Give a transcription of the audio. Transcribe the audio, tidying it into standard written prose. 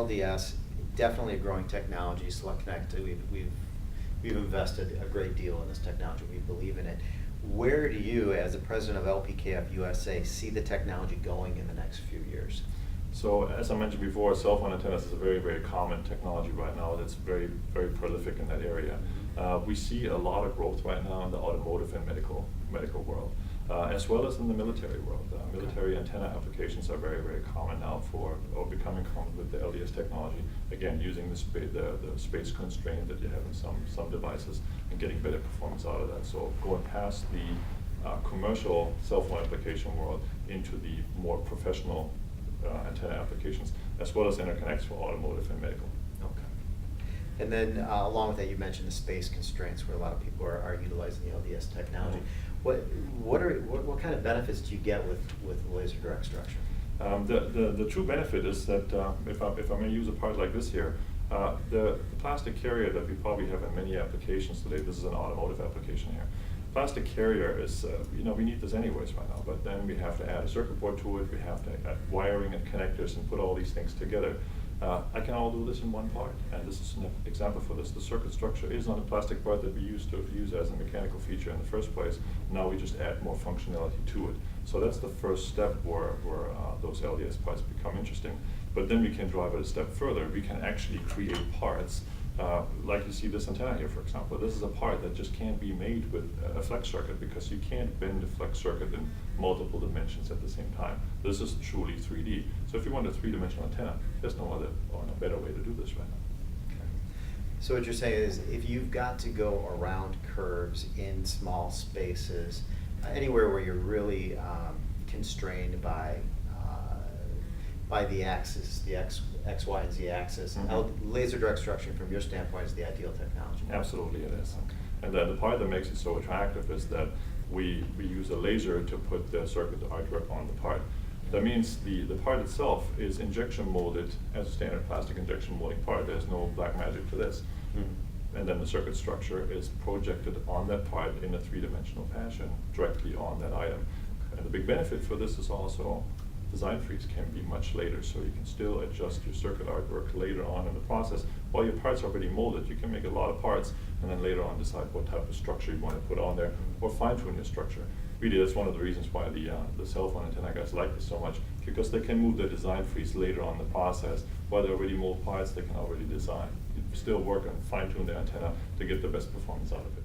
LDS, definitely a growing technology. SelectConnect, we've invested a great deal in this technology. We believe in it. Where do you, as the president of LPKF USA, see the technology going in the next few years? So as I mentioned before, cell phone antennas is a very, very common technology right now that's very, very prolific in that area. We see a lot of growth right now in the automotive and medical world, as well as in the military world. Military antenna applications are very, very common now or becoming common with the LDS technology. Again, using the space constraint that you have in some devices and getting better performance out of that. So going past the commercial cell phone application world into the more professional antenna applications, as well as interconnects for automotive and medical. Okay. And then along with that, you mentioned the space constraints where a lot of people are utilizing the LDS technology. What kind of benefits do you get with laser direct structure? The true benefit is that if I may use a part like this here, the plastic carrier that we probably have in many applications today, this is an automotive application here. Plastic carrier is, we need this anyways right now, but then we have to add a circuit board to it, we have to add wiring and connectors and put all these things together. I can all do this in one part, and this is an example for this. The circuit structure is on a plastic part that we used to use as a mechanical feature in the first place. Now we just add more functionality to it. So that's the first step where those LDS parts become interesting. But then we can drive it a step further. We can actually create parts like you see this antenna here, for example. This is a part that just can't be made with a flex circuit because you can't bend a flex circuit in multiple dimensions at the same time. This is truly 3D. So if you want a three-dimensional antenna, there's no other or no better way to do this right now. Okay. So what you're saying is if you've got to go around curves in small spaces, anywhere where you're really constrained by the axis, the X, Y, and Z axis. Laser direct structure, from your standpoint, is the ideal technology. Absolutely, it is. Okay. And then the part that makes it so attractive is that we use a laser to put the circuit artwork on the part. That means the part itself is injection molded as a standard plastic injection molding part. There's no black magic to this. And then the circuit structure is projected on that part in a three-dimensional fashion directly on that item. And the big benefit for this is also design freeze can be much later, so you can still adjust your circuit artwork later on in the process. While your parts are already molded, you can make a lot of parts and then later on decide what type of structure you want to put on there or fine-tune your structure. Really, that's one of the reasons why the cell phone antenna guys like this so much, because they can move their design freeze later on in the process. While they already mold parts, they can already design. You still work and fine-tune the antenna to get the best performance out of it.